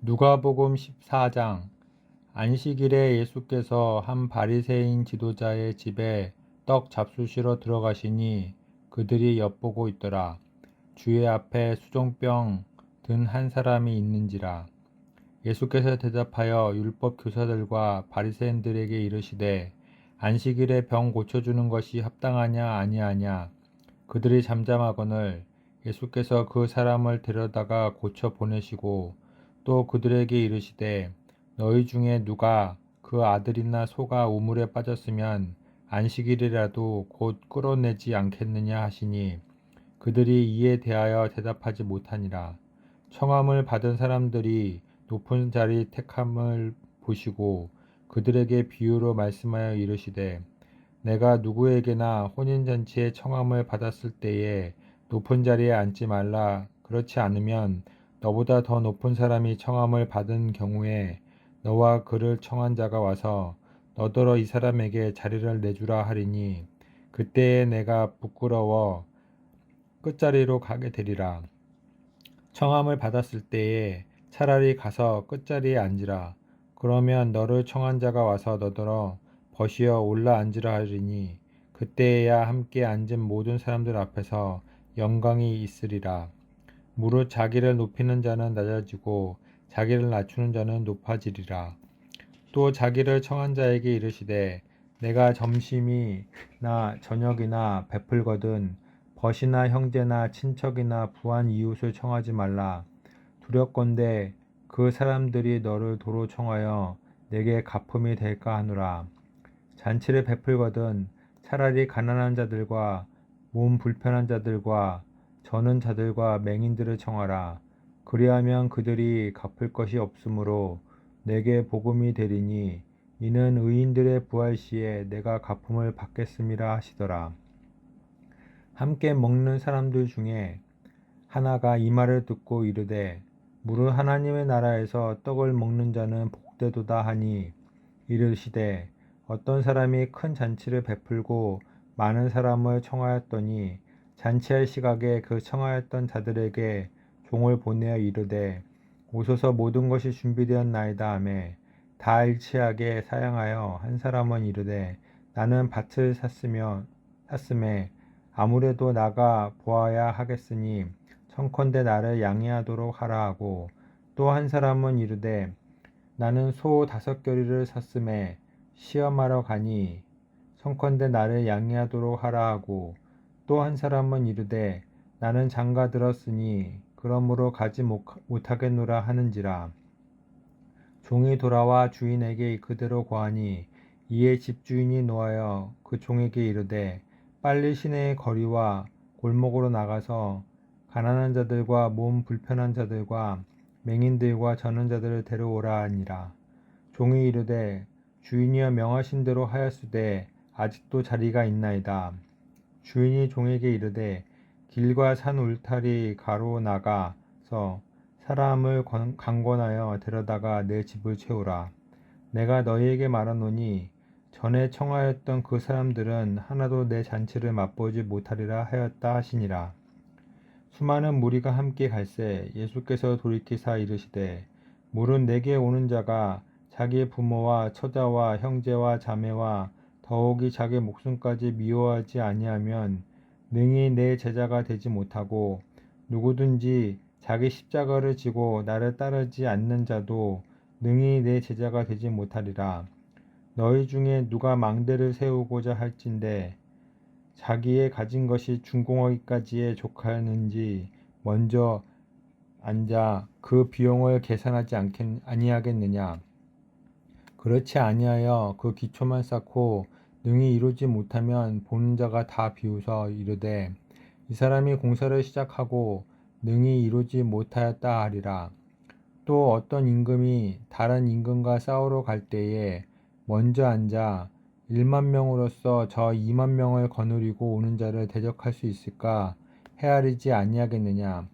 누가복음 14장. 안식일에 예수께서 한 바리새인 지도자의 집에 떡 잡수시러 들어가시니 그들이 엿보고 있더라. 주의 앞에 수종병 든 한 사람이 있는지라. 예수께서 대답하여 율법 교사들과 바리새인들에게 이르시되 안식일에 병 고쳐주는 것이 합당하냐 아니하냐. 그들이 잠잠하거늘 예수께서 그 사람을 데려다가 고쳐 보내시고 또 그들에게 이르시되 너희 중에 누가 그 아들이나 소가 우물에 빠졌으면 안식일이라도 곧 끌어내지 않겠느냐 하시니 그들이 이에 대하여 대답하지 못하니라. 청함을 받은 사람들이 높은 자리 택함을 보시고 그들에게 비유로 말씀하여 이르시되 내가 누구에게나 혼인잔치에 청함을 받았을 때에 높은 자리에 앉지 말라. 그렇지 않으면 너보다 더 높은 사람이 청함을 받은 경우에 너와 그를 청한 자가 와서 너더러 이 사람에게 자리를 내주라 하리니 그때에 내가 부끄러워 끝자리로 가게 되리라. 청함을 받았을 때에 차라리 가서 끝자리에 앉으라. 그러면 너를 청한 자가 와서 너더러 버시어 올라 앉으라 하리니 그때에야 함께 앉은 모든 사람들 앞에서 영광이 있으리라. 무릇 자기를 높이는 자는 낮아지고 자기를 낮추는 자는 높아지리라. 또 자기를 청한 자에게 이르시되 내가 점심이나 저녁이나 베풀거든 벗이나 형제나 친척이나 부한 이웃을 청하지 말라. 두렵건대 그 사람들이 너를 도로 청하여 내게 갚음이 될까 하노라. 잔치를 베풀거든 차라리 가난한 자들과 몸 불편한 자들과 저는 자들과 맹인들을 청하라. 그리하면 그들이 갚을 것이 없으므로 내게 복음이 되리니 이는 의인들의 부활 시에 내가 갚음을 받겠음이라 하시더라. 함께 먹는 사람들 중에 하나가 이 말을 듣고 이르되 무릇 하나님의 나라에서 떡을 먹는 자는 복되도다 하니 이르시되 어떤 사람이 큰 잔치를 베풀고 많은 사람을 청하였더니 잔치할 시각에 그 청하였던 자들에게 종을 보내어 이르되 오소서 모든 것이 준비되었나이다 하매 다 일치하게 사양하여 한 사람은 이르되 나는 밭을 샀음에 아무래도 나가 보아야 하겠으니 청컨대 나를 양해하도록 하라 하고 또 한 사람은 이르되 나는 소 5겨리를 샀음에 시험하러 가니 청컨대 나를 양해하도록 하라 하고 또 한 사람은 이르되 나는 장가 들었으니 그러므로 가지 못하겠노라 하는지라. 종이 돌아와 주인에게 그대로 고하니 이에 집주인이 노하여 그 종에게 이르되 빨리 시내의 거리와 골목으로 나가서 가난한 자들과 몸 불편한 자들과 맹인들과 저는 자들을 데려오라 하니라. 종이 이르되 주인이여 명하신 대로 하였으되 아직도 자리가 있나이다. 주인이 종에게 이르되 길과 산 울타리 가로 나가서 사람을 강권하여 데려다가 내 집을 채우라. 내가 너희에게 말하노니 전에 청하였던 그 사람들은 하나도 내 잔치를 맛보지 못하리라 하였다 하시니라. 수많은 무리가 함께 갈새 예수께서 돌이키사 이르시되 무릇 내게 오는 자가 자기 부모와 처자와 형제와 자매와 더욱이 자기 목숨까지 미워하지 아니하면 능히 내 제자가 되지 못하고 누구든지 자기 십자가를 지고 나를 따르지 않는 자도 능히 내 제자가 되지 못하리라. 너희 중에 누가 망대를 세우고자 할진대 자기의 가진 것이 준공하기까지에 족하는지 먼저 앉아 그 비용을 계산하지 아니하겠느냐. 그렇지 아니하여 그 기초만 쌓고 능히 이루지 못하면 보는 자가 다 비웃어 이르되 이 사람이 공사를 시작하고 능히 이루지 못하였다 하리라. 또 어떤 임금이 다른 임금과 싸우러 갈 때에 먼저 앉아 1만 명으로서 저 2만 명을 거느리고 오는 자를 대적할 수 있을까 헤아리지 아니하겠느냐.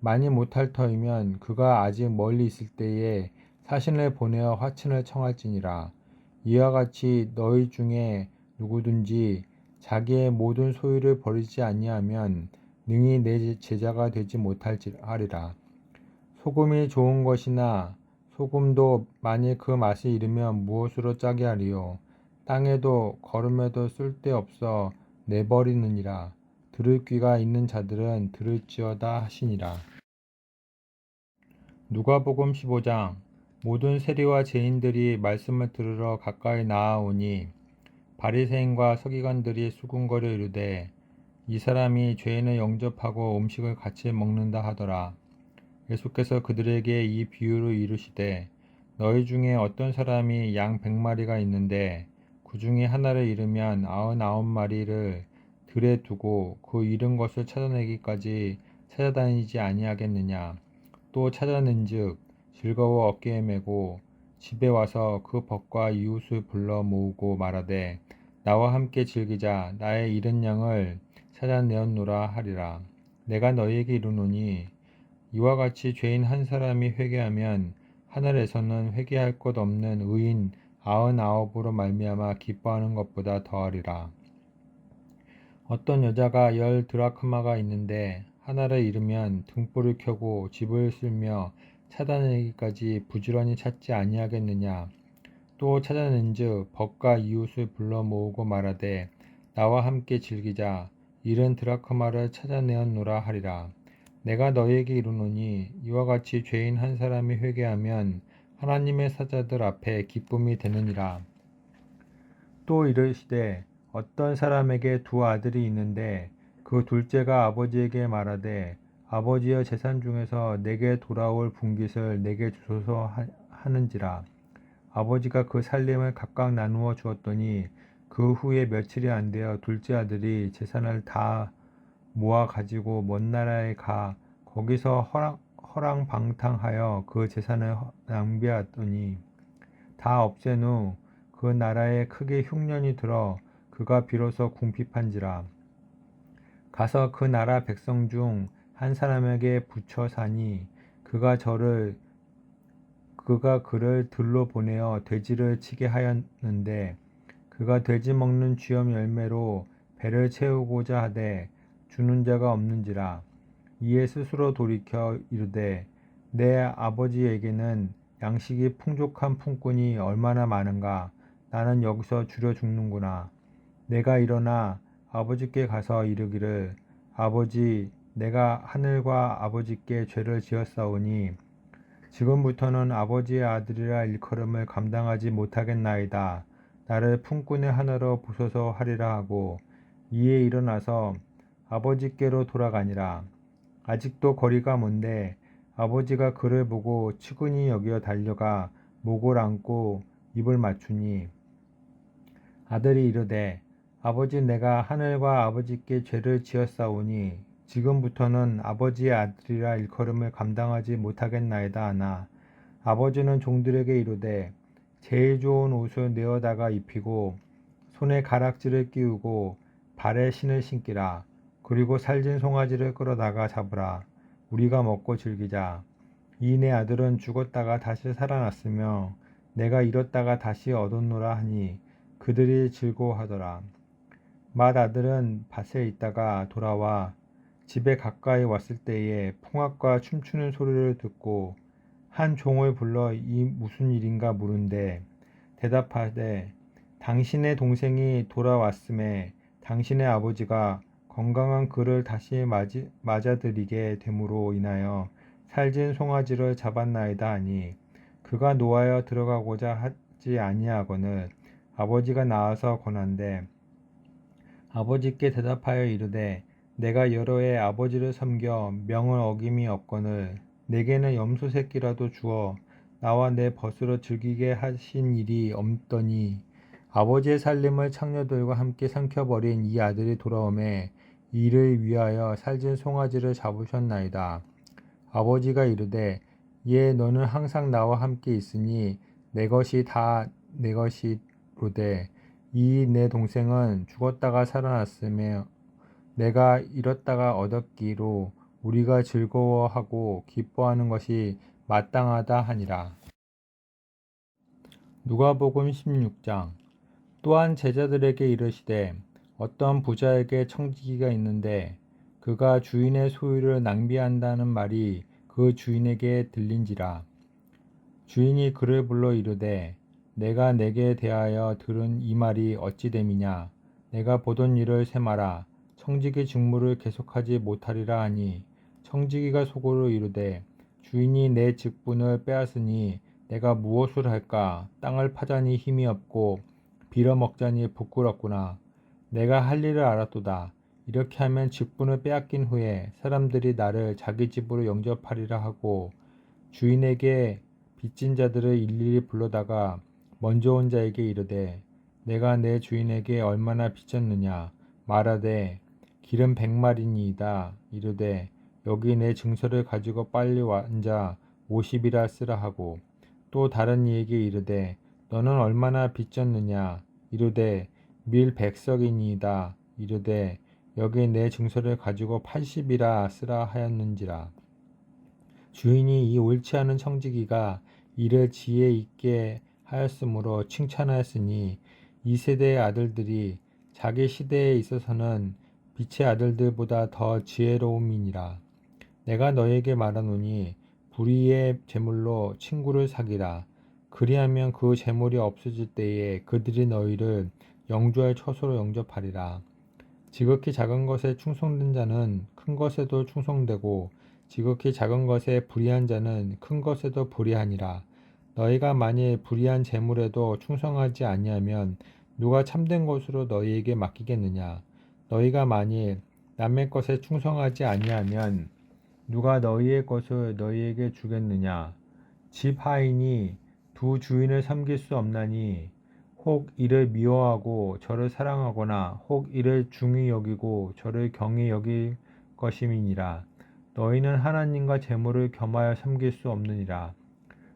많이 못할 터이면 그가 아직 멀리 있을 때에 사신을 보내어 화친을 청할지니라. 이와 같이 너희 중에 누구든지 자기의 모든 소유를 버리지 아니하면 능히 내 제자가 되지 못하리라. 소금이 좋은 것이나 소금도 만일 그 맛을 잃으면 무엇으로 짜게 하리요. 땅에도 거름에도 쓸데없어 내버리느니라. 들을 귀가 있는 자들은 들을지어다 하시니라. 누가복음 15장. 모든 세리와 죄인들이 말씀을 들으러 가까이 나아오니 바리새인과 서기관들이 수군거려 이르되 이 사람이 죄인을 영접하고 음식을 같이 먹는다 하더라. 예수께서 그들에게 이 비유를 이르시되 너희 중에 어떤 사람이 양 100마리가 있는데 그 중에 하나를 잃으면 99마리를 들에 두고 그 잃은 것을 찾아내기까지 찾아다니지 아니하겠느냐. 또 찾아낸즉 즐거워 어깨에 메고 집에 와서 그 벗과 이웃을 불러 모으고 말하되 나와 함께 즐기자. 나의 잃은 양을 찾아내었노라 하리라. 내가 너희에게 이르노니 이와 같이 죄인 한 사람이 회개하면 하늘에서는 회개할 것 없는 의인 99으로 말미암아 기뻐하는 것보다 더하리라. 어떤 여자가 10드라크마가 있는데 하나를 잃으면 등불을 켜고 집을 쓸며 찾아내기까지 부지런히 찾지 아니하겠느냐. 또 찾아낸즉 벗과 이웃을 불러 모으고 말하되 나와 함께 즐기자. 잃은 드라크마를 찾아내었노라 하리라. 내가 너희에게 이르노니 이와 같이 죄인 한 사람이 회개하면 하나님의 사자들 앞에 기쁨이 되느니라. 또 이르시되 어떤 사람에게 두 아들이 있는데 그 둘째가 아버지에게 말하되 아버지여 재산 중에서 내게 돌아올 분깃을 내게 주소서 하는지라. 아버지가 그 살림을 각각 나누어 주었더니 그 후에 며칠이 안 되어 둘째 아들이 재산을 다 모아 가지고 먼 나라에 가 거기서 허랑방탕하여 그 재산을 낭비하더니 다 없앤 후 그 나라에 크게 흉년이 들어 그가 비로소 궁핍한지라. 가서 그 나라 백성 중 한 사람에게 붙여 사니 그가 그를 들로 보내어 돼지를 치게 하였는데 그가 돼지 먹는 쥐염 열매로 배를 채우고자 하되 주는 자가 없는지라. 이에 스스로 돌이켜 이르되 내 아버지에게는 양식이 풍족한 품꾼이 얼마나 많은가. 나는 여기서 줄여 죽는구나. 내가 일어나 아버지께 가서 이르기를 아버지 내가 하늘과 아버지께 죄를 지었사오니 지금부터는 아버지의 아들이라 일컬음을 감당하지 못하겠나이다. 나를 품꾼의 하나로 부소서 하리라 하고 이에 일어나서 아버지께로 돌아가니라. 아직도 거리가 먼데 아버지가 그를 보고 측은히 여겨 달려가 목을 안고 입을 맞추니 아들이 이르되 아버지 내가 하늘과 아버지께 죄를 지었사오니 지금부터는 아버지의 아들이라 일컬음을 감당하지 못하겠나이다 하나 아버지는 종들에게 이르되 제일 좋은 옷을 내어다가 입히고 손에 가락지를 끼우고 발에 신을 신기라. 그리고 살진 송아지를 끌어다가 잡으라. 우리가 먹고 즐기자. 이 내 아들은 죽었다가 다시 살아났으며 내가 잃었다가 다시 얻었노라 하니 그들이 즐거워하더라. 맏아들은 밭에 있다가 돌아와 집에 가까이 왔을 때에 풍악과 춤추는 소리를 듣고 한 종을 불러 이 무슨 일인가 물은데 대답하되 당신의 동생이 돌아왔음에 당신의 아버지가 건강한 그를 다시 맞아들이게 됨으로 인하여 살진 송아지를 잡았나이다 하니 그가 노하여 들어가고자 하지 아니하거늘 아버지가 나와서 권한대 아버지께 대답하여 이르되 내가 여러 해 아버지를 섬겨 명을 어김이 없거늘 내게는 염소 새끼라도 주어 나와 내 벗으로 즐기게 하신 일이 없더니 아버지의 살림을 창녀들과 함께 삼켜버린 이 아들이 돌아오매 이를 위하여 살진 송아지를 잡으셨나이다. 아버지가 이르되 예 너는 항상 나와 함께 있으니 내 것이 다 내 것이로되 이 내 동생은 죽었다가 살아났으며 내가 잃었다가 얻었기로 우리가 즐거워하고 기뻐하는 것이 마땅하다 하니라. 누가복음 16장. 또한 제자들에게 이르시되 어떤 부자에게 청지기가 있는데 그가 주인의 소유를 낭비한다는 말이 그 주인에게 들린지라. 주인이 그를 불러 이르되 내가 내게 대하여 들은 이 말이 어찌 됨이냐. 내가 보던 일을 세마라. 청지기 직무를 계속하지 못하리라 하니 청지기가 속으로 이르되 주인이 내 직분을 빼앗으니 내가 무엇을 할까. 땅을 파자니 힘이 없고 빌어먹자니 부끄럽구나. 내가 할 일을 알았도다. 이렇게 하면 직분을 빼앗긴 후에 사람들이 나를 자기 집으로 영접하리라 하고 주인에게 빚진 자들을 일일이 불러다가 먼저 온 자에게 이르되 내가 내 주인에게 얼마나 빚졌느냐. 말하되 기름 100마리니이다. 이르되 여기 내 증서를 가지고 빨리 앉아 50이라 쓰라 하고 또 다른 이에게 이르되 너는 얼마나 빚졌느냐. 이르되 밀 100석이니이다. 이르되 여기 내 증서를 가지고 80이라 쓰라 하였는지라. 주인이 이 옳지 않은 청지기가 이를 지혜 있게 하였으므로 칭찬하였으니 이 세대의 아들들이 자기 시대에 있어서는 빛의 아들들보다 더 지혜로움이니라. 내가 너에게 말하노니 불의의 재물로 친구를 사기라. 그리하면 그 재물이 없어질 때에 그들이 너희를 영주할 처소로 영접하리라. 지극히 작은 것에 충성된 자는 큰 것에도 충성되고 지극히 작은 것에 불의한 자는 큰 것에도 불의하니라. 너희가 만일 불의한 재물에도 충성하지 아니하면 누가 참된 것으로 너희에게 맡기겠느냐. 너희가 만일 남의 것에 충성하지 아니하면 누가 너희의 것을 너희에게 주겠느냐. 집 하인이 두 주인을 섬길 수 없나니 혹 이를 미워하고 저를 사랑하거나 혹 이를 중히 여기고 저를 경히 여길 것임이니라. 너희는 하나님과 재물을 겸하여 섬길 수 없느니라.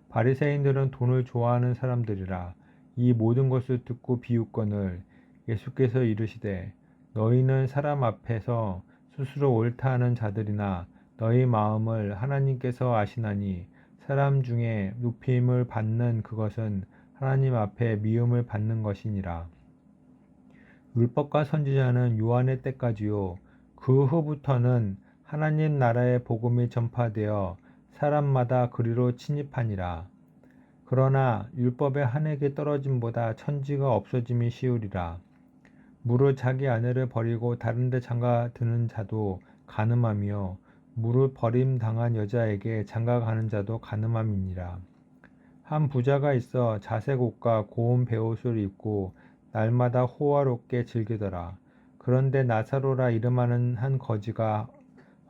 바리새인들은 돈을 좋아하는 사람들이라. 이 모든 것을 듣고 비웃거늘 예수께서 이르시되 너희는 사람 앞에서 스스로 옳다 하는 자들이나 너희 마음을 하나님께서 아시나니 사람 중에 높임을 받는 그것은 하나님 앞에 미움을 받는 것이니라. 율법과 선지자는 요한의 때까지요. 그 후부터는 하나님 나라의 복음이 전파되어 사람마다 그리로 침입하니라. 그러나 율법의 한 획이 떨어짐보다 천지가 없어짐이 쉬우리라. 무릇 자기 아내를 버리고 다른 데 장가 드는 자도 간음하며 무릇 버림당한 여자에게 장가 가는 자도 간음함이니라. 한 부자가 있어 자색 옷과 고운 베옷을 입고 날마다 호화롭게 즐기더라. 그런데 나사로라 이름하는 한 거지가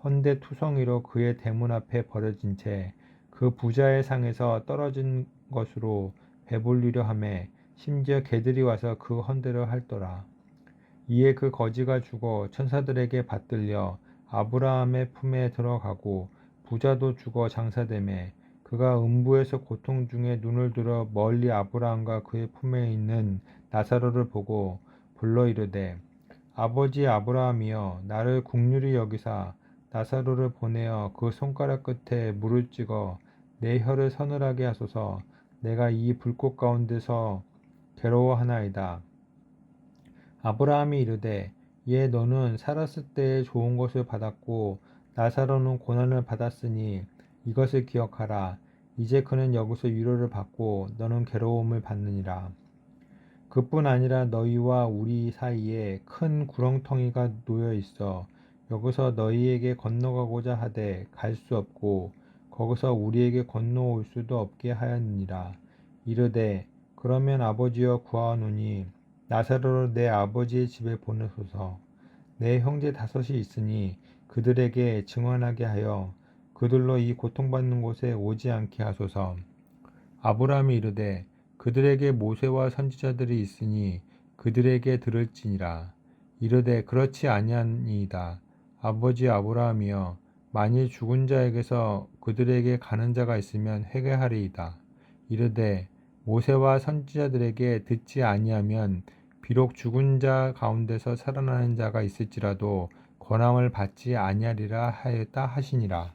헌데 투성이로 그의 대문 앞에 버려진 채 그 부자의 상에서 떨어진 것으로 배불리려 하매 심지어 개들이 와서 그 헌대를 핥더라. 이에 그 거지가 죽어 천사들에게 받들려 아브라함의 품에 들어가고 부자도 죽어 장사되매 그가 음부에서 고통 중에 눈을 들어 멀리 아브라함과 그의 품에 있는 나사로를 보고 불러 이르되 아버지 아브라함이여 나를 긍휼히 여기사 나사로를 보내어 그 손가락 끝에 물을 찍어 내 혀를 서늘하게 하소서. 내가 이 불꽃 가운데서 괴로워하나이다. 아브라함이 이르되 예 너는 살았을 때에 좋은 것을 받았고 나사로는 고난을 받았으니 이것을 기억하라. 이제 그는 여기서 위로를 받고 너는 괴로움을 받느니라. 그뿐 아니라 너희와 우리 사이에 큰 구렁텅이가 놓여 있어 여기서 너희에게 건너가고자 하되 갈 수 없고 거기서 우리에게 건너올 수도 없게 하였느니라. 이르되 그러면 아버지여 구하노니 나사로를 내 아버지의 집에 보내소서. 내 형제 5이 있으니 그들에게 증언하게 하여 그들로 이 고통받는 곳에 오지 않게 하소서. 아브라함이 이르되 그들에게 모세와 선지자들이 있으니 그들에게 들을지니라. 이르되 그렇지 아니하니이다. 아버지 아브라함이여 만일 죽은 자에게서 그들에게 가는 자가 있으면 회개하리이다. 이르되 모세와 선지자들에게 듣지 아니하면 비록 죽은 자 가운데서 살아나는 자가 있을지라도 권함을 받지 아니하리라 하였다 하시니라.